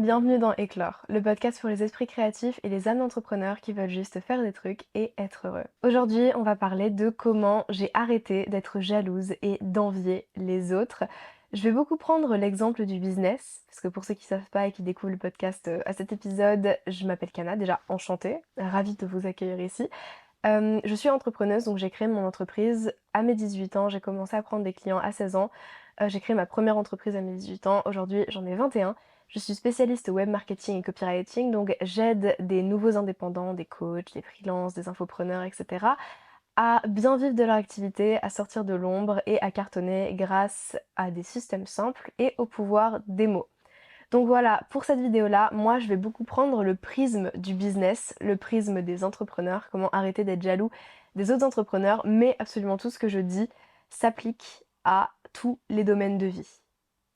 bienvenue dans Éclore, le podcast pour les esprits créatifs et les âmes d'entrepreneurs qui veulent juste faire des trucs et être heureux. Aujourd'hui, on va parler de comment j'ai arrêté d'être jalouse et d'envier les autres. Je vais beaucoup prendre l'exemple du business, parce que pour ceux qui ne savent pas et qui découvrent le podcast à cet épisode, je m'appelle Kana, déjà enchantée, ravie de vous accueillir ici. Je suis entrepreneuse, donc j'ai créé mon entreprise à mes 18 ans, j'ai commencé à prendre des clients à 16 ans. J'ai créé ma première entreprise à mes 18 ans, aujourd'hui j'en ai 21. Je suis spécialiste web marketing et copywriting, donc j'aide des nouveaux indépendants, des coachs, des freelances, des infopreneurs, etc. à bien vivre de leur activité, à sortir de l'ombre et à cartonner grâce à des systèmes simples et au pouvoir des mots. Donc voilà, pour cette vidéo-là, moi je vais beaucoup prendre le prisme du business, le prisme des entrepreneurs, comment arrêter d'être jaloux des autres entrepreneurs, mais absolument tout ce que je dis s'applique à tous les domaines de vie.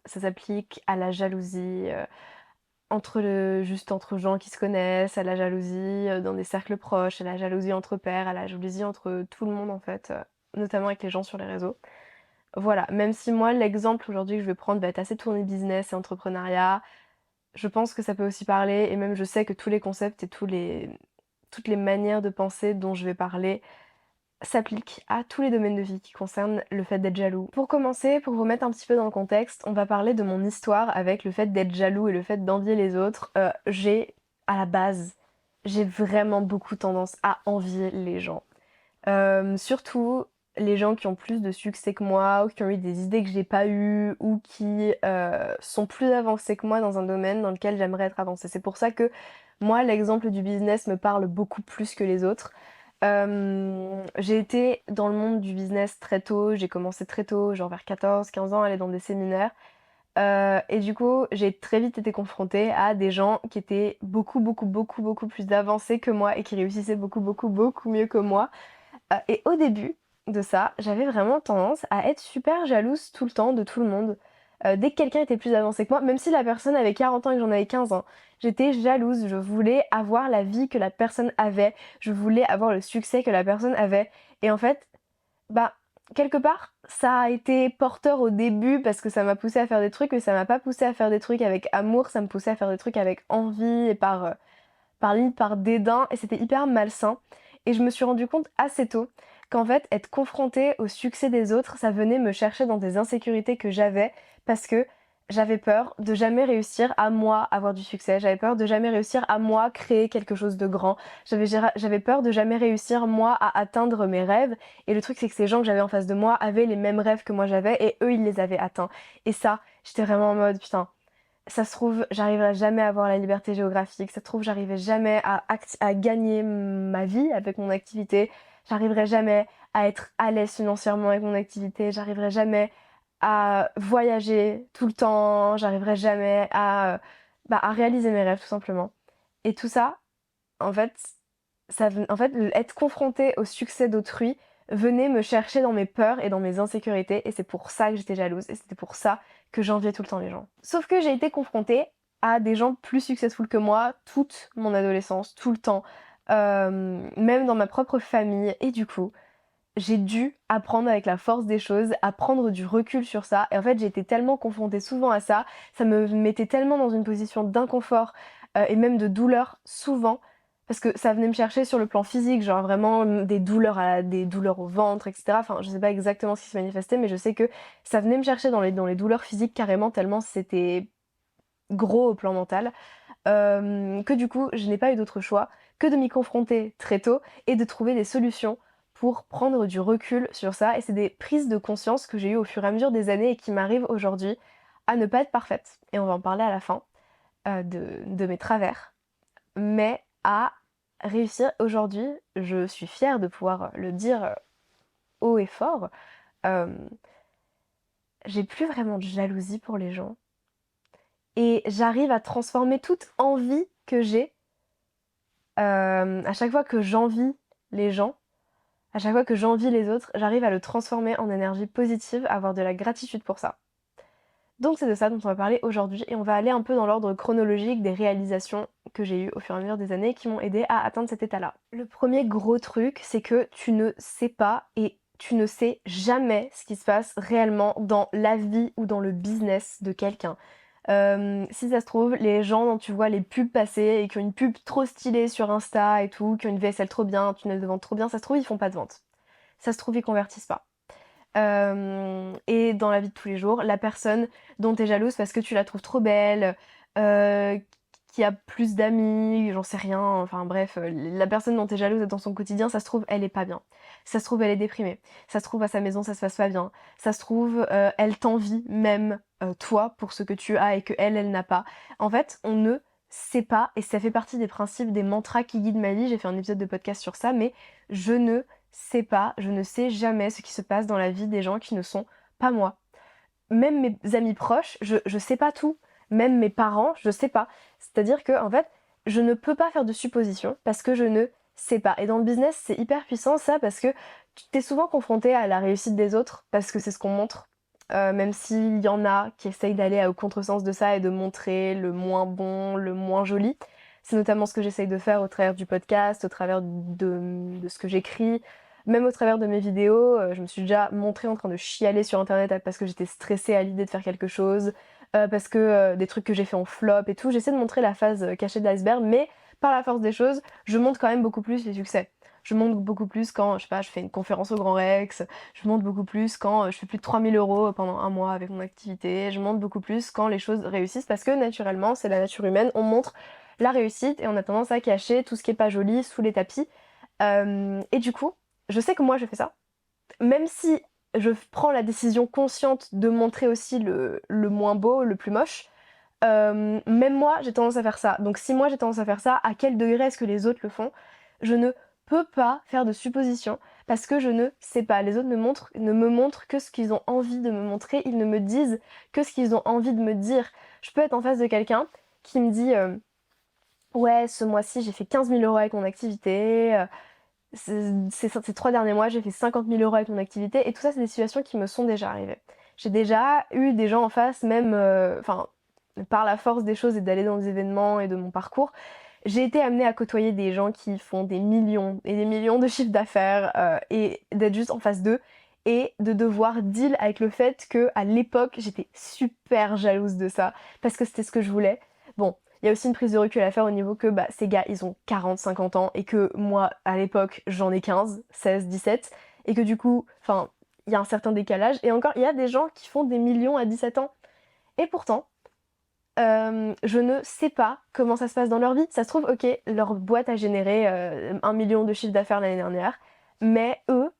Ça s'applique à la jalousie juste entre gens qui se connaissent, à la jalousie dans des cercles proches, à la jalousie entre pairs, à la jalousie entre tout le monde en fait, notamment avec les gens sur les réseaux. Voilà, même si moi l'exemple aujourd'hui que je vais prendre va être assez tourné business et entrepreneuriat, je pense que ça peut aussi parler et même je sais que tous les concepts et toutes les manières de penser dont je vais parler s'appliquent à tous les domaines de vie qui concernent le fait d'être jaloux. Pour commencer, pour vous mettre un petit peu dans le contexte, on va parler de mon histoire avec le fait d'être jaloux et le fait d'envier les autres. À la base, j'ai vraiment beaucoup tendance à envier les gens. Surtout les gens qui ont plus de succès que moi, ou qui ont eu des idées que j'ai pas eues, ou qui sont plus avancés que moi dans un domaine dans lequel j'aimerais être avancée. C'est pour ça que moi, l'exemple du business me parle beaucoup plus que les autres. J'ai été dans le monde du business très tôt, j'ai commencé très tôt, genre vers 14-15 ans, à aller dans des séminaires. Et du coup, j'ai très vite été confrontée à des gens qui étaient beaucoup plus avancés que moi et qui réussissaient beaucoup mieux que moi. Et au début de ça, j'avais vraiment tendance à être super jalouse tout le temps de tout le monde. Dès que quelqu'un était plus avancé que moi, même si la personne avait 40 ans et que j'en avais 15 ans, j'étais jalouse. Je voulais avoir la vie que la personne avait. Je voulais avoir le succès que la personne avait. Et en fait, bah, quelque part, ça a été porteur au début parce que ça m'a poussée à faire des trucs, mais ça m'a pas poussée à faire des trucs avec amour, ça me poussait à faire des trucs avec envie et par limite par dédain, et c'était hyper malsain. Et je me suis rendu compte assez tôt qu'en fait, être confrontée au succès des autres, ça venait me chercher dans des insécurités que j'avais parce que j'avais peur de jamais réussir à moi avoir du succès, j'avais peur de jamais réussir à moi créer quelque chose de grand, j'avais peur de jamais réussir moi à atteindre mes rêves. Et le truc, c'est que ces gens que j'avais en face de moi avaient les mêmes rêves que moi j'avais et eux, ils les avaient atteints. Et ça, j'étais vraiment en mode putain, ça se trouve, j'arriverai jamais à avoir la liberté géographique, ça se trouve, j'arriverai jamais à gagner ma vie avec mon activité, j'arriverai jamais à être à l'aise financièrement avec mon activité, j'arriverai jamais à voyager tout le temps, j'arriverai jamais à réaliser mes rêves tout simplement. Et tout ça, en fait, être confronté au succès d'autrui venait me chercher dans mes peurs et dans mes insécurités, et c'est pour ça que j'étais jalouse, et c'était pour ça que j'enviais tout le temps les gens. Sauf que j'ai été confrontée à des gens plus successful que moi toute mon adolescence, tout le temps, même dans ma propre famille, et du coup, j'ai dû apprendre avec la force des choses, à prendre du recul sur ça, et en fait j'ai été tellement confrontée souvent à ça, ça me mettait tellement dans une position d'inconfort et même de douleur souvent, parce que ça venait me chercher sur le plan physique, genre vraiment des douleurs au ventre, etc. Enfin, je sais pas exactement ce qui se manifestait, mais je sais que ça venait me chercher dans les douleurs physiques carrément, tellement c'était gros au plan mental, que du coup, je n'ai pas eu d'autre choix que de m'y confronter très tôt et de trouver des solutions pour prendre du recul sur ça. Et c'est des prises de conscience que j'ai eues au fur et à mesure des années et qui m'arrivent aujourd'hui à ne pas être parfaite. Et on va en parler à la fin de mes travers, mais à réussir aujourd'hui. Je suis fière de pouvoir le dire haut et fort. euh, j'ai plus vraiment de jalousie pour les gens et j'arrive à transformer toute envie que j'ai à chaque fois que j'envie les gens, à chaque fois que j'envie les autres, j'arrive à le transformer en énergie positive, à avoir de la gratitude pour ça. Donc c'est de ça dont on va parler aujourd'hui et on va aller un peu dans l'ordre chronologique des réalisations que j'ai eues au fur et à mesure des années qui m'ont aidé à atteindre cet état-là. Le premier gros truc, c'est que tu ne sais pas et tu ne sais jamais ce qui se passe réellement dans la vie ou dans le business de quelqu'un. Si ça se trouve, les gens dont tu vois les pubs passer et qui ont une pub trop stylée sur Insta et tout, qui ont une vaisselle trop bien, un tunnel de vente trop bien, ça se trouve, ils font pas de vente. Ça se trouve, ils convertissent pas. Et dans la vie de tous les jours, la personne dont tu es jalouse parce que tu la trouves trop belle, heu, qui a plus d'amis, j'en sais rien, enfin bref, la personne dont tu es jalouse dans son quotidien, ça se trouve, elle est pas bien. Ça se trouve, elle est déprimée. Ça se trouve, à sa maison, ça se passe pas bien. Ça se trouve, elle t'envie même, toi, pour ce que tu as et qu'elle, elle n'a pas. En fait, on ne sait pas et ça fait partie des principes, des mantras qui guident ma vie. J'ai fait un épisode de podcast sur ça, mais je ne sais pas, je ne sais jamais ce qui se passe dans la vie des gens qui ne sont pas moi. Même mes amis proches, je sais pas tout. Même mes parents, je sais pas. C'est-à-dire que, en fait, je ne peux pas faire de suppositions parce que je ne sais pas. Et dans le business, c'est hyper puissant ça parce que tu t'es souvent confronté à la réussite des autres parce que c'est ce qu'on montre. Même s'il y en a qui essayent d'aller au contresens de ça et de montrer le moins bon, le moins joli. C'est notamment ce que j'essaye de faire au travers du podcast, au travers de ce que j'écris, même au travers de mes vidéos. Je me suis déjà montrée en train de chialer sur internet parce que j'étais stressée à l'idée de faire quelque chose, parce que des trucs que j'ai fait en flop et tout. J'essaie de montrer la phase cachée de l'iceberg, mais par la force des choses, je montre quand même beaucoup plus les succès. Je montre beaucoup plus quand, je sais pas, je fais une conférence au Grand Rex, je montre beaucoup plus quand je fais plus de 3 000 € pendant un mois avec mon activité, je montre beaucoup plus quand les choses réussissent parce que naturellement, c'est la nature humaine, on montre la réussite et on a tendance à cacher tout ce qui est pas joli sous les tapis. Et du coup, je sais que moi je fais ça, même si je prends la décision consciente de montrer aussi le moins beau, le plus moche, même moi j'ai tendance à faire ça. Donc si moi j'ai tendance à faire ça, à quel degré est-ce que les autres le font? Je ne peux pas faire de suppositions parce que je ne sais pas. Les autres ne me montrent que ce qu'ils ont envie de me montrer, ils ne me disent que ce qu'ils ont envie de me dire. Je peux être en face de quelqu'un qui me dit ouais, ce mois-ci j'ai fait 15 000 € avec mon activité, ces 3 derniers mois j'ai fait 50 000 € avec mon activité et tout ça c'est des situations qui me sont déjà arrivées. J'ai déjà eu des gens en face même, enfin, par la force des choses et d'aller dans des événements et de mon parcours, j'ai été amenée à côtoyer des gens qui font des millions et des millions de chiffres d'affaires, et d'être juste en face d'eux et de devoir deal avec le fait que à l'époque j'étais super jalouse de ça parce que c'était ce que je voulais. Bon, il y a aussi une prise de recul à faire au niveau que bah, ces gars ils ont 40-50 ans et que moi à l'époque j'en ai 15, 16, 17 et que du coup, enfin, il y a un certain décalage et encore il y a des gens qui font des millions à 17 ans et pourtant je ne sais pas comment ça se passe dans leur vie. Ça se trouve, ok, leur boîte a généré 1 million de chiffre d'affaires l'année dernière, mais eux,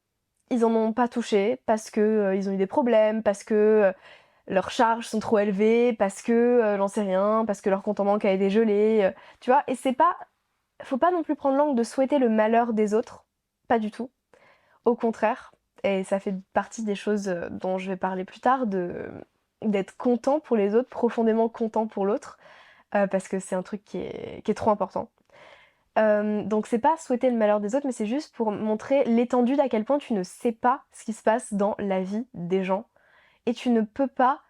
ils en ont pas touché parce que ils ont eu des problèmes, parce que leurs charges sont trop élevées, parce que j'en sais rien, parce que leur compte en banque a été gelé, tu vois. Et c'est pas, faut pas non plus prendre l'angle de souhaiter le malheur des autres, pas du tout. Au contraire, et ça fait partie des choses dont je vais parler plus tard, d'être content pour les autres, profondément content pour l'autre, parce que c'est un truc qui est trop important. Donc c'est pas souhaiter le malheur des autres, mais c'est juste pour montrer l'étendue d'à quel point tu ne sais pas ce qui se passe dans la vie des gens. Et tu ne peux pas...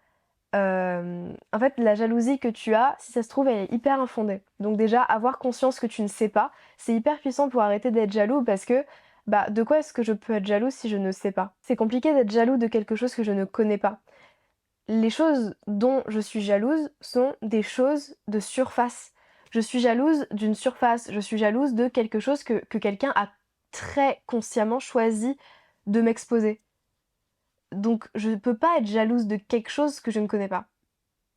en fait, la jalousie que tu as, si ça se trouve, elle est hyper infondée. Donc déjà, avoir conscience que tu ne sais pas, c'est hyper puissant pour arrêter d'être jaloux parce que, bah, de quoi est-ce que je peux être jaloux si je ne sais pas? C'est compliqué d'être jaloux de quelque chose que je ne connais pas. Les choses dont je suis jalouse sont des choses de surface. Je suis jalouse d'une surface, je suis jalouse de quelque chose que quelqu'un a très consciemment choisi de m'exposer. Donc je ne peux pas être jalouse de quelque chose que je ne connais pas.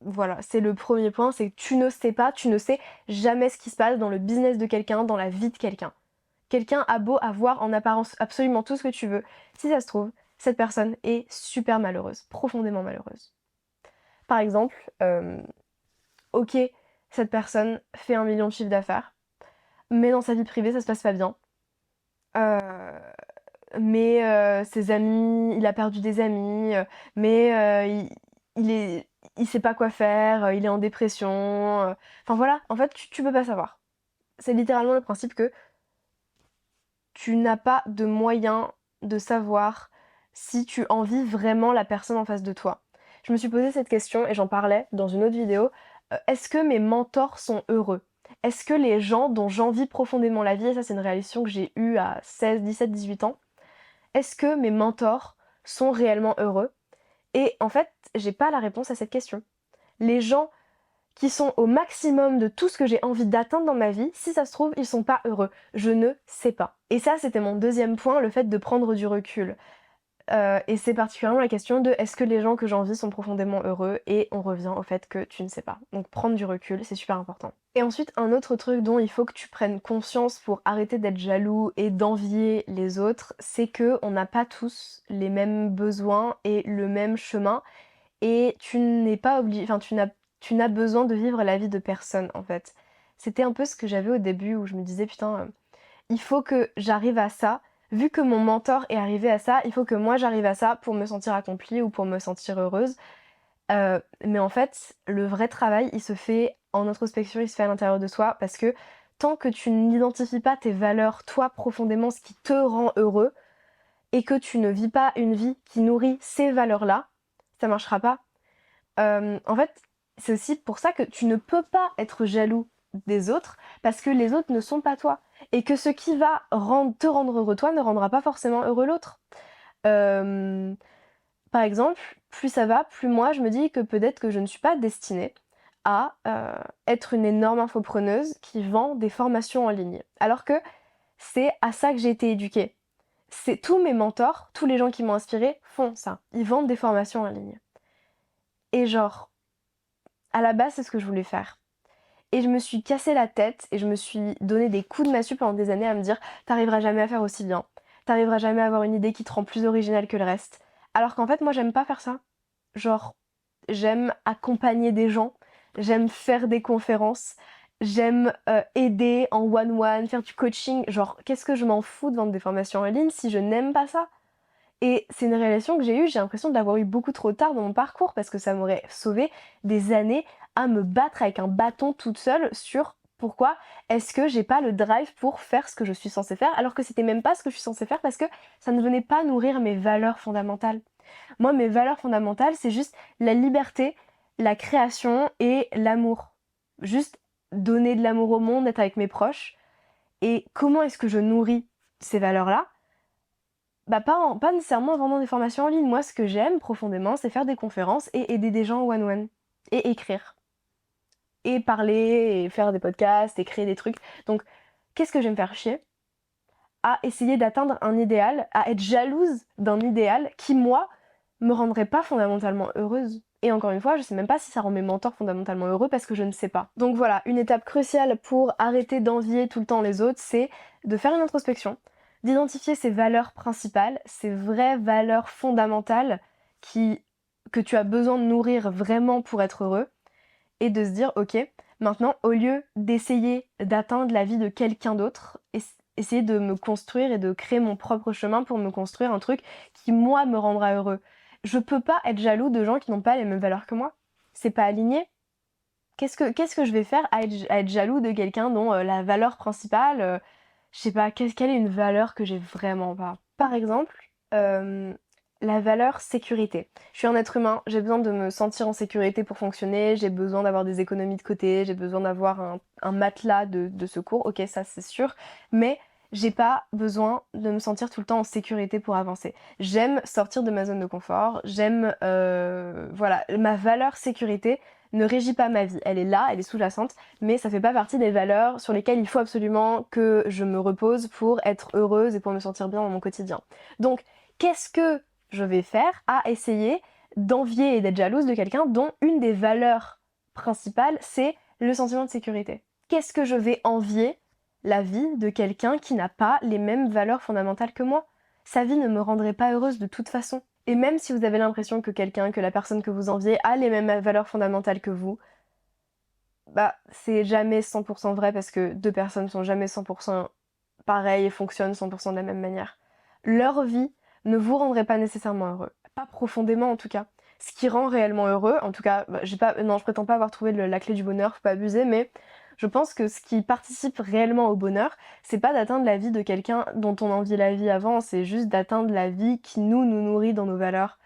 Voilà, c'est le premier point, c'est que tu ne sais pas, tu ne sais jamais ce qui se passe dans le business de quelqu'un, dans la vie de quelqu'un. Quelqu'un a beau avoir en apparence absolument tout ce que tu veux, si ça se trouve, cette personne est super malheureuse, profondément malheureuse. Par exemple, ok, cette personne fait 1 million de chiffre d'affaires, mais dans sa vie privée, ça se passe pas bien. Euh, mais ses amis, il a perdu des amis, mais il sait pas quoi faire, il est en dépression. Enfin voilà, en fait, tu peux pas savoir. C'est littéralement le principe que tu n'as pas de moyen de savoir si tu envies vraiment la personne en face de toi. Je me suis posé cette question et j'en parlais dans une autre vidéo. Est-ce que mes mentors sont heureux? Est-ce que les gens dont j'envie profondément la vie, et ça c'est une réalisation que j'ai eue à 16, 17, 18 ans, est-ce que mes mentors sont réellement heureux? Et en fait, j'ai pas la réponse à cette question. Les gens qui sont au maximum de tout ce que j'ai envie d'atteindre dans ma vie, si ça se trouve, ils sont pas heureux. Je ne sais pas. Et ça, c'était mon deuxième point, le fait de prendre du recul. Et c'est particulièrement la question de est-ce que les gens que j'envie sont profondément heureux, et on revient au fait que tu ne sais pas. Donc prendre du recul, c'est super important. Et ensuite, un autre truc dont il faut que tu prennes conscience pour arrêter d'être jaloux et d'envier les autres, c'est que on n'a pas tous les mêmes besoins et le même chemin, et tu n'es pas obligé, enfin tu n'as besoin de vivre la vie de personne en fait. C'était un peu ce que j'avais au début où je me disais putain, il faut que j'arrive à ça. Vu que mon mentor est arrivé à ça, il faut que moi j'arrive à ça pour me sentir accomplie ou pour me sentir heureuse. Mais en fait, le vrai travail, il se fait en introspection, il se fait à l'intérieur de soi parce que tant que tu n'identifies pas tes valeurs, toi profondément, ce qui te rend heureux, et que tu ne vis pas une vie qui nourrit ces valeurs-là, ça marchera pas. En fait, c'est aussi pour ça que tu ne peux pas être jaloux des autres parce que les autres ne sont pas toi. Et que ce qui va te rendre heureux toi ne rendra pas forcément heureux l'autre. Euh, Par exemple, plus ça va, plus moi je me dis que peut-être que je ne suis pas destinée à être une énorme infopreneuse qui vend des formations en ligne. Alors que c'est à ça que j'ai été éduquée. C'est tous mes mentors, tous les gens qui m'ont inspirée font ça. Ils vendent des formations en ligne. Et genre, à la base, c'est ce que je voulais faire. Et je me suis cassé la tête et je me suis donné des coups de massue pendant des années à me dire t'arriveras jamais à faire aussi bien, t'arriveras jamais à avoir une idée qui te rend plus originale que le reste. Alors qu'en fait, moi, j'aime pas faire ça. Genre, j'aime accompagner des gens, j'aime faire des conférences, j'aime aider en one-one, faire du coaching. Genre, qu'est-ce que je m'en fous de vendre des formations en ligne si je n'aime pas ça? Et c'est une réalisation que j'ai eue, j'ai l'impression de l'avoir eu beaucoup trop tard dans mon parcours parce que ça m'aurait sauvé des années à me battre avec un bâton toute seule sur pourquoi est-ce que j'ai pas le drive pour faire ce que je suis censée faire alors que c'était même pas ce que je suis censée faire parce que ça ne venait pas nourrir mes valeurs fondamentales. Moi, mes valeurs fondamentales, c'est juste la liberté, la création et l'amour. Juste donner de l'amour au monde, être avec mes proches. Et comment est-ce que je nourris ces valeurs-là? Bah pas nécessairement en vendant des formations en ligne. Moi, ce que j'aime profondément, c'est faire des conférences et aider des gens one-one. Et écrire. Et parler, et faire des podcasts, et créer des trucs. Donc, qu'est-ce que j'aime faire chier? À essayer d'atteindre un idéal, à être jalouse d'un idéal qui, moi, me rendrait pas fondamentalement heureuse. Et encore une fois, je sais même pas si ça rend mes mentors fondamentalement heureux parce que je ne sais pas. Donc voilà, une étape cruciale pour arrêter d'envier tout le temps les autres, c'est de faire une introspection, d'identifier ses valeurs principales, ses vraies valeurs fondamentales que tu as besoin de nourrir vraiment pour être heureux, et de se dire ok, maintenant au lieu d'essayer d'atteindre la vie de quelqu'un d'autre, essayer de me construire et de créer mon propre chemin pour me construire un truc qui moi me rendra heureux. Je peux pas être jaloux de gens qui n'ont pas les mêmes valeurs que moi. C'est pas aligné. Qu'est-ce que je vais faire à être jaloux de quelqu'un dont la valeur principale, je sais pas, quelle est une valeur que j'ai vraiment pas. Par exemple, la valeur sécurité. Je suis un être humain, j'ai besoin de me sentir en sécurité pour fonctionner, j'ai besoin d'avoir des économies de côté, j'ai besoin d'avoir un matelas de secours, ok ça c'est sûr, mais j'ai pas besoin de me sentir tout le temps en sécurité pour avancer. J'aime sortir de ma zone de confort, j'aime, voilà, ma valeur sécurité ne régit pas ma vie. Elle est là, elle est sous-jacente, mais ça fait pas partie des valeurs sur lesquelles il faut absolument que je me repose pour être heureuse et pour me sentir bien dans mon quotidien. Donc, qu'est-ce que je vais faire à essayer d'envier et d'être jalouse de quelqu'un dont une des valeurs principales, c'est le sentiment de sécurité? Qu'est-ce que je vais envier la vie de quelqu'un qui n'a pas les mêmes valeurs fondamentales que moi? Sa vie ne me rendrait pas heureuse de toute façon. Et même si vous avez l'impression que la personne que vous enviez a les mêmes valeurs fondamentales que vous, bah c'est jamais 100% vrai parce que deux personnes sont jamais 100% pareilles et fonctionnent 100% de la même manière. Leur vie ne vous rendrait pas nécessairement heureux. Pas profondément en tout cas. Ce qui rend réellement heureux, en tout cas, non, je prétends pas avoir trouvé la clé du bonheur, faut pas abuser, mais je pense que ce qui participe réellement au bonheur, c'est pas d'atteindre la vie de quelqu'un dont on envie la vie avant, c'est juste d'atteindre la vie qui nous nourrit dans nos valeurs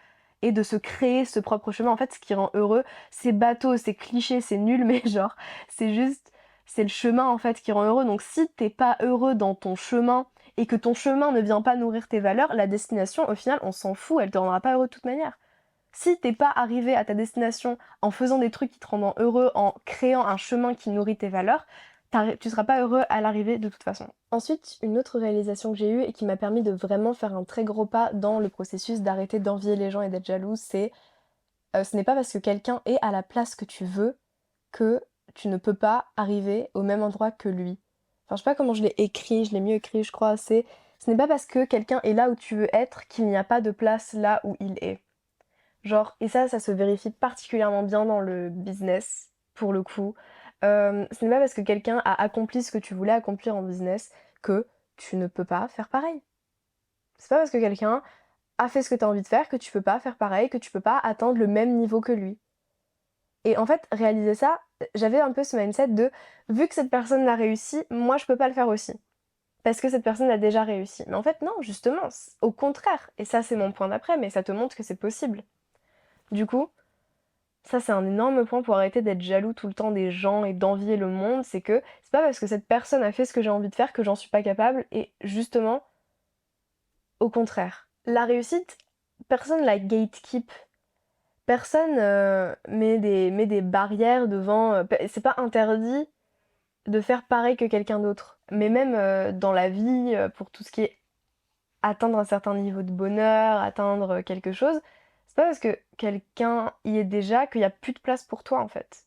et de se créer ce propre chemin. En fait, ce qui rend heureux, c'est bateau, c'est cliché, c'est nul, mais genre, c'est juste, c'est le chemin en fait qui rend heureux. Donc si t'es pas heureux dans ton chemin et que ton chemin ne vient pas nourrir tes valeurs, la destination, au final, on s'en fout, elle te rendra pas heureux de toute manière. Si t'es pas arrivé à ta destination en faisant des trucs qui te rendent heureux, en créant un chemin qui nourrit tes valeurs, tu seras pas heureux à l'arrivée de toute façon. Ensuite, une autre réalisation que j'ai eue et qui m'a permis de vraiment faire un très gros pas dans le processus d'arrêter d'envier les gens et d'être jalouse, c'est ce n'est pas parce que quelqu'un est à la place que tu veux que tu ne peux pas arriver au même endroit que lui. Enfin, je sais pas comment je l'ai écrit, je l'ai mieux écrit, je crois, c'est ce n'est pas parce que quelqu'un est là où tu veux être qu'il n'y a pas de place là où il est. Genre, et ça se vérifie particulièrement bien dans le business, pour le coup. Ce n'est pas parce que quelqu'un a accompli ce que tu voulais accomplir en business que tu ne peux pas faire pareil. C'est pas parce que quelqu'un a fait ce que tu as envie de faire que tu peux pas faire pareil, que tu peux pas atteindre le même niveau que lui. Et en fait, réaliser ça, j'avais un peu ce mindset de vu que cette personne l'a réussi, moi je peux pas le faire aussi. Parce que cette personne l'a déjà réussi. Mais en fait, non, justement, au contraire. Et ça, c'est mon point d'après, mais ça te montre que c'est possible. Du coup, ça, c'est un énorme point pour arrêter d'être jaloux tout le temps des gens et d'envier le monde. C'est que c'est pas parce que cette personne a fait ce que j'ai envie de faire que j'en suis pas capable. Et justement, au contraire. La réussite, personne la gatekeep. Personne met des barrières devant. C'est pas interdit de faire pareil que quelqu'un d'autre. Mais même dans la vie, pour tout ce qui est atteindre un certain niveau de bonheur, atteindre quelque chose, c'est pas parce que quelqu'un y est déjà qu'il y a plus de place pour toi en fait.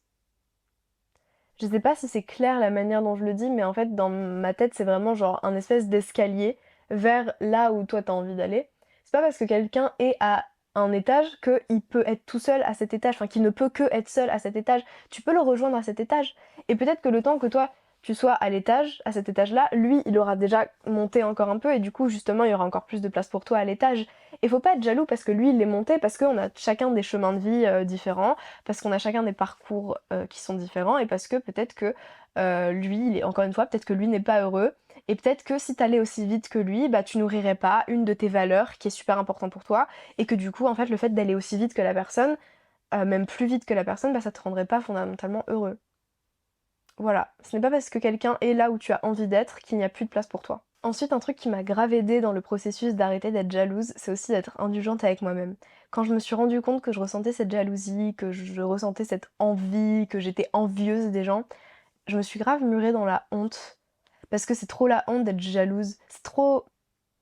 Je sais pas si c'est clair la manière dont je le dis, mais en fait dans ma tête c'est vraiment genre un espèce d'escalier vers là où toi t'as envie d'aller. C'est pas parce que quelqu'un est à un étage qu'il peut être tout seul à cet étage, enfin qu'il ne peut que être seul à cet étage. Tu peux le rejoindre à cet étage. Et peut-être que le temps que toi tu sois à l'étage, à cet étage-là, lui il aura déjà monté encore un peu et du coup justement il y aura encore plus de place pour toi à l'étage. Et faut pas être jaloux parce que lui il est monté, parce qu'on a chacun des chemins de vie différents, parce qu'on a chacun des parcours qui sont différents et parce que peut-être que lui, encore une fois, peut-être que lui n'est pas heureux et peut-être que si t'allais aussi vite que lui, bah tu nourrirais pas une de tes valeurs qui est super importante pour toi et que du coup, en fait, le fait d'aller aussi vite que la personne, même plus vite que la personne, bah ça te rendrait pas fondamentalement heureux. Voilà, ce n'est pas parce que quelqu'un est là où tu as envie d'être qu'il n'y a plus de place pour toi. Ensuite, un truc qui m'a grave aidé dans le processus d'arrêter d'être jalouse, c'est aussi d'être indulgente avec moi-même. Quand je me suis rendu compte que je ressentais cette jalousie, que je ressentais cette envie, que j'étais envieuse des gens, je me suis grave murée dans la honte. Parce que c'est trop la honte d'être jalouse. C'est trop.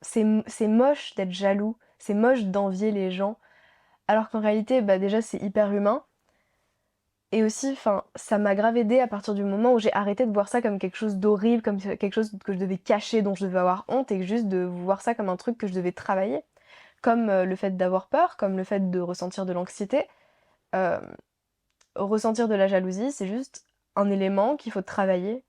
C'est moche d'être jaloux. C'est moche d'envier les gens. Alors qu'en réalité, bah déjà, c'est hyper humain. Et aussi, enfin, ça m'a grave aidé à partir du moment où j'ai arrêté de voir ça comme quelque chose d'horrible, comme quelque chose que je devais cacher, dont je devais avoir honte, et juste de voir ça comme un truc que je devais travailler. Comme le fait d'avoir peur, comme le fait de ressentir de l'anxiété. Euh, Ressentir de la jalousie, c'est juste un élément qu'il faut travailler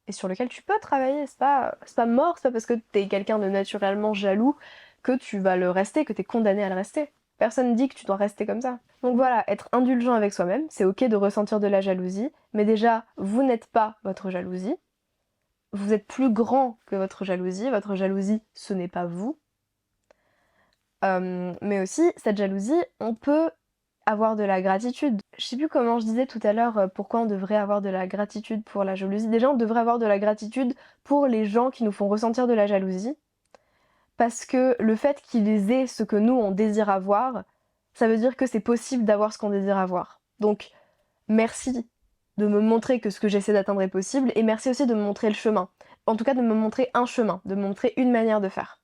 et sur lequel tu peux travailler. C'est pas mort, c'est pas parce que t'es quelqu'un de naturellement jaloux que tu vas le rester, que t'es condamné à le rester. Personne dit que tu dois rester comme ça. Donc voilà, être indulgent avec soi-même, c'est ok de ressentir de la jalousie, mais déjà, vous n'êtes pas votre jalousie. Vous êtes plus grand que votre jalousie, ce n'est pas vous. Mais aussi, cette jalousie, on peut avoir de la gratitude. Je sais plus comment je disais tout à l'heure pourquoi on devrait avoir de la gratitude pour la jalousie. Déjà, on devrait avoir de la gratitude pour les gens qui nous font ressentir de la jalousie. Parce que le fait qu'ils aient ce que nous, on désire avoir, ça veut dire que c'est possible d'avoir ce qu'on désire avoir. Donc, merci de me montrer que ce que j'essaie d'atteindre est possible, et merci aussi de me montrer le chemin. En tout cas, de me montrer un chemin, de me montrer une manière de faire.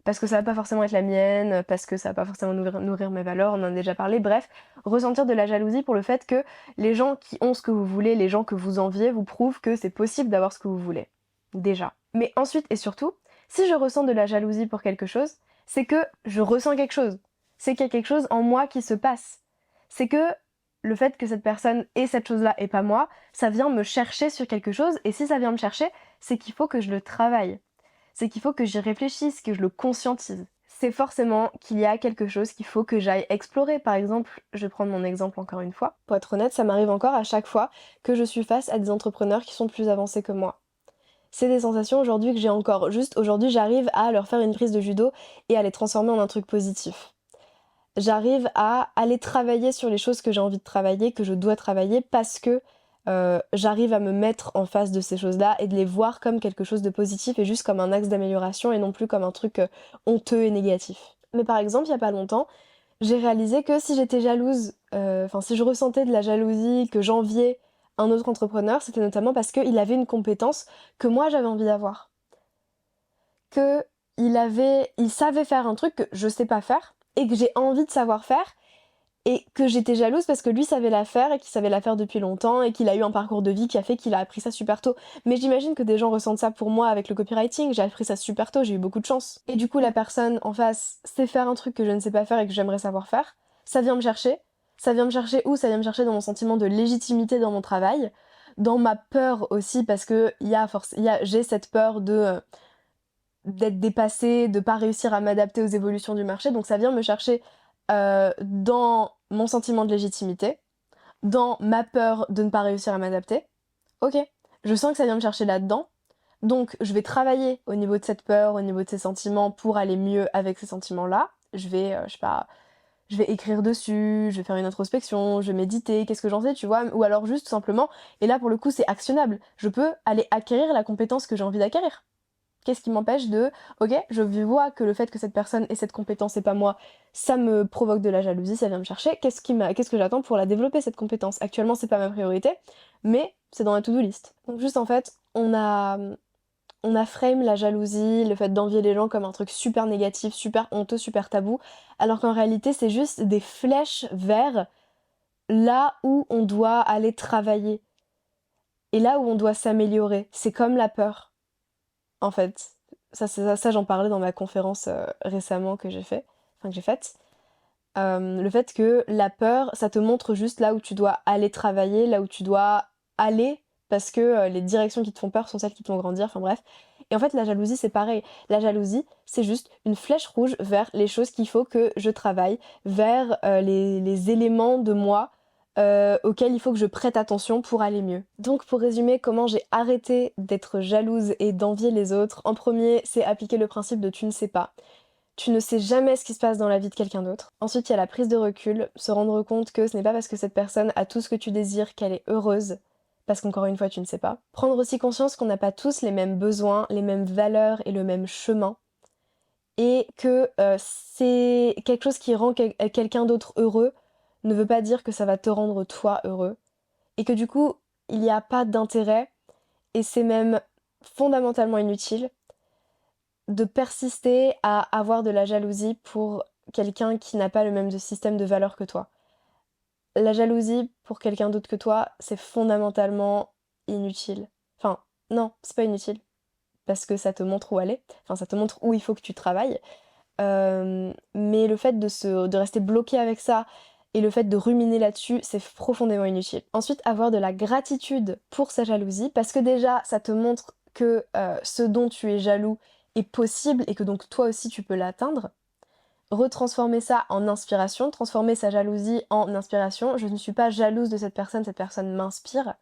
Parce que ça va pas forcément être la mienne, parce que ça va pas forcément nourrir mes valeurs, on en a déjà parlé, bref, ressentir de la jalousie pour le fait que les gens qui ont ce que vous voulez, les gens que vous enviez, vous prouvent que c'est possible d'avoir ce que vous voulez. Déjà. Mais ensuite et surtout, si je ressens de la jalousie pour quelque chose, c'est que je ressens quelque chose. C'est qu'il y a quelque chose en moi qui se passe. C'est que le fait que cette personne ait cette chose-là et pas moi, ça vient me chercher sur quelque chose, et si ça vient me chercher, c'est qu'il faut que je le travaille. C'est qu'il faut que j'y réfléchisse, que je le conscientise. C'est forcément qu'il y a quelque chose qu'il faut que j'aille explorer. Par exemple, je vais prendre mon exemple encore une fois. Pour être honnête, ça m'arrive encore à chaque fois que je suis face à des entrepreneurs qui sont plus avancés que moi. C'est des sensations aujourd'hui que j'ai encore. Juste aujourd'hui, j'arrive à leur faire une prise de judo et à les transformer en un truc positif. J'arrive à aller travailler sur les choses que j'ai envie de travailler, que je dois travailler parce que j'arrive à me mettre en face de ces choses-là et de les voir comme quelque chose de positif et juste comme un axe d'amélioration et non plus comme un truc honteux et négatif. Mais par exemple, il y a pas longtemps, j'ai réalisé que si j'étais jalouse, enfin si je ressentais de la jalousie, que j'enviais un autre entrepreneur, c'était notamment parce qu'il avait une compétence que moi j'avais envie d'avoir. Il savait faire un truc que je sais pas faire et que j'ai envie de savoir faire et que j'étais jalouse parce que lui savait la faire et qu'il savait la faire depuis longtemps et qu'il a eu un parcours de vie qui a fait qu'il a appris ça super tôt. Mais j'imagine que des gens ressentent ça pour moi avec le copywriting, j'ai appris ça super tôt, j'ai eu beaucoup de chance. Et du coup la personne en face sait faire un truc que je ne sais pas faire et que j'aimerais savoir faire, ça vient me chercher. Ça vient me chercher où? Ça vient me chercher dans mon sentiment de légitimité dans mon travail, dans ma peur aussi parce que j'ai cette peur d'être dépassée, de pas réussir à m'adapter aux évolutions du marché. Donc ça vient me chercher dans mon sentiment de légitimité, dans ma peur de ne pas réussir à m'adapter. Ok, je sens que ça vient me chercher là-dedans. Donc je vais travailler au niveau de cette peur, au niveau de ces sentiments pour aller mieux avec ces sentiments-là. Je sais pas, je vais écrire dessus, je vais faire une introspection, je vais méditer, qu'est-ce que j'en sais, tu vois, ou alors juste tout simplement, et là pour le coup c'est actionnable, je peux aller acquérir la compétence que j'ai envie d'acquérir. Qu'est-ce qui m'empêche de, ok, je vois que le fait que cette personne ait cette compétence et pas moi, ça me provoque de la jalousie, ça vient me chercher. Qu'est-ce que j'attends pour la développer cette compétence? Actuellement, c'est pas ma priorité, mais c'est dans ma to-do list. Donc juste en fait, on a frame la jalousie, le fait d'envier les gens comme un truc super négatif, super honteux, super tabou, alors qu'en réalité, c'est juste des flèches vers là où on doit aller travailler et là où on doit s'améliorer. C'est comme la peur. En fait. Ça, j'en parlais dans ma conférence récemment que j'ai faite. Le fait que la peur, ça te montre juste là où tu dois aller travailler, là où tu dois aller, parce que les directions qui te font peur sont celles qui te font grandir, enfin bref. Et en fait, la jalousie, c'est pareil. La jalousie, c'est juste une flèche rouge vers les choses qu'il faut que je travaille, vers les éléments de moi auxquels il faut que je prête attention pour aller mieux. Donc pour résumer, comment j'ai arrêté d'être jalouse et d'envier les autres, en premier, c'est appliquer le principe de tu ne sais pas. Tu ne sais jamais ce qui se passe dans la vie de quelqu'un d'autre. Ensuite, il y a la prise de recul, se rendre compte que ce n'est pas parce que cette personne a tout ce que tu désires qu'elle est heureuse, parce qu'encore une fois, tu ne sais pas. Prendre aussi conscience qu'on n'a pas tous les mêmes besoins, les mêmes valeurs et le même chemin, et que c'est quelque chose qui rend quelqu'un d'autre heureux ne veut pas dire que ça va te rendre toi heureux, et que du coup, il n'y a pas d'intérêt, et c'est même fondamentalement inutile de persister à avoir de la jalousie pour quelqu'un qui n'a pas le même système de valeurs que toi. La jalousie pour quelqu'un d'autre que toi, c'est fondamentalement inutile. Enfin, non, c'est pas inutile. Parce que ça te montre où aller. Enfin, ça te montre où il faut que tu travailles. Mais le fait de rester bloqué avec ça et le fait de ruminer là-dessus, c'est profondément inutile. Ensuite, avoir de la gratitude pour sa jalousie, parce que déjà, ça te montre que ce dont tu es jaloux est possible et que donc toi aussi tu peux l'atteindre. Retransformer ça en inspiration, transformer sa jalousie en inspiration. Je ne suis pas jalouse de cette personne m'inspire.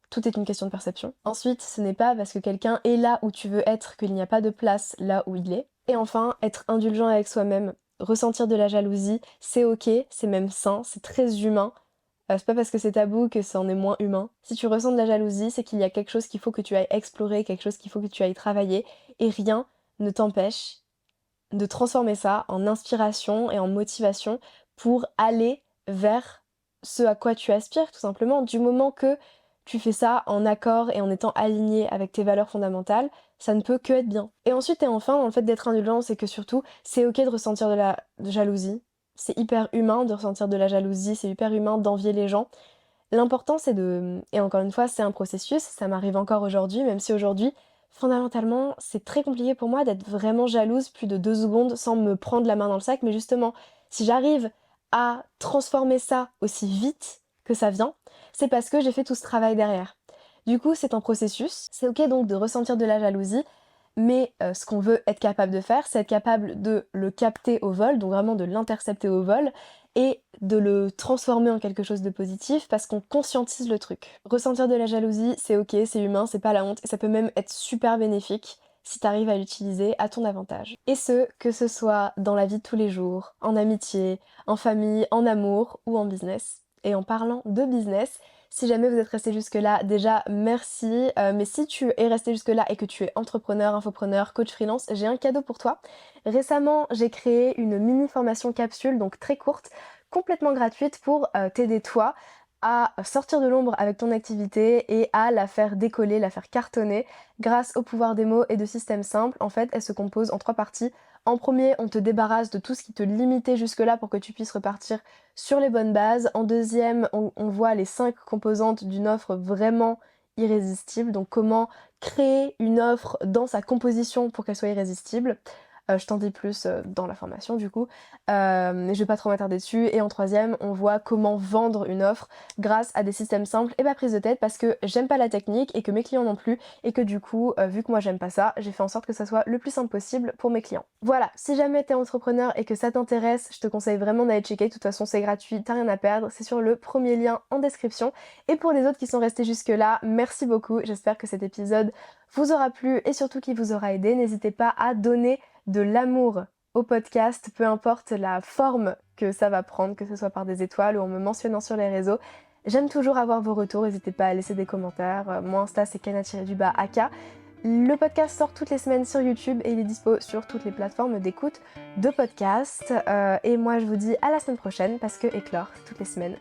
Tout est une question de perception. Ensuite, ce n'est pas parce que quelqu'un est là où tu veux être qu'il n'y a pas de place là où il est. Et enfin, être indulgent avec soi-même. Ressentir de la jalousie, c'est ok, c'est même sain, c'est très humain. C'est pas parce que c'est tabou que ça en est moins humain. Si tu ressens de la jalousie, c'est qu'il y a quelque chose qu'il faut que tu ailles explorer, quelque chose qu'il faut que tu ailles travailler, et rien ne t'empêche de transformer ça en inspiration et en motivation pour aller vers ce à quoi tu aspires, tout simplement. Du moment que tu fais ça en accord et en étant aligné avec tes valeurs fondamentales, ça ne peut que être bien. Et ensuite et enfin, dans le fait d'être indulgent, c'est que surtout, c'est ok de ressentir de la jalousie. C'est hyper humain de ressentir de la jalousie, c'est hyper humain d'envier les gens. L'important c'est de... Et encore une fois, c'est un processus, ça m'arrive encore aujourd'hui, même si aujourd'hui, fondamentalement, c'est très compliqué pour moi d'être vraiment jalouse plus de 2 secondes sans me prendre la main dans le sac, mais justement, si j'arrive à transformer ça aussi vite que ça vient, c'est parce que j'ai fait tout ce travail derrière. Du coup, c'est un processus, c'est ok donc de ressentir de la jalousie, mais ce qu'on veut être capable de faire, c'est être capable de le capter au vol, donc vraiment de l'intercepter au vol, et de le transformer en quelque chose de positif parce qu'on conscientise le truc. Ressentir de la jalousie, c'est ok, c'est humain, c'est pas la honte, et ça peut même être super bénéfique si t'arrives à l'utiliser à ton avantage. Et ce, que ce soit dans la vie de tous les jours, en amitié, en famille, en amour ou en business. Et en parlant de business, Si jamais vous êtes resté jusque-là, déjà merci. Mais si tu es resté jusque-là et que tu es entrepreneur, infopreneur, coach freelance, j'ai un cadeau pour toi. Récemment, j'ai créé une mini formation capsule, donc très courte, complètement gratuite pour t'aider toi à sortir de l'ombre avec ton activité et à la faire décoller, la faire cartonner grâce au pouvoir des mots et de systèmes simples. En fait, elle se compose en 3 parties. En premier, on te débarrasse de tout ce qui te limitait jusque-là pour que tu puisses repartir sur les bonnes bases. En deuxième, on voit les 5 composantes d'une offre vraiment irrésistible. Donc comment créer une offre dans sa composition pour qu'elle soit irrésistible. Je t'en dis plus dans la formation du coup. Je vais pas trop m'attarder dessus. Et en troisième, on voit comment vendre une offre grâce à des systèmes simples et pas prise de tête parce que j'aime pas la technique et que mes clients non plus et que du coup, vu que moi j'aime pas ça, j'ai fait en sorte que ça soit le plus simple possible pour mes clients. Voilà, si jamais t'es entrepreneur et que ça t'intéresse, je te conseille vraiment d'aller checker. De toute façon, c'est gratuit, t'as rien à perdre. C'est sur le premier lien en description. Et pour les autres qui sont restés jusque-là, merci beaucoup. J'espère que cet épisode vous aura plu et surtout qu'il vous aura aidé. N'hésitez pas à donner de l'amour au podcast, peu importe la forme que ça va prendre, que ce soit par des étoiles ou en me mentionnant sur les réseaux. J'aime toujours avoir vos retours, n'hésitez pas à laisser des commentaires. Mon Insta c'est kana-aka. Le podcast sort toutes les semaines sur YouTube et il est dispo sur toutes les plateformes d'écoute de podcast. Et moi je vous dis à la semaine prochaine parce que éclore toutes les semaines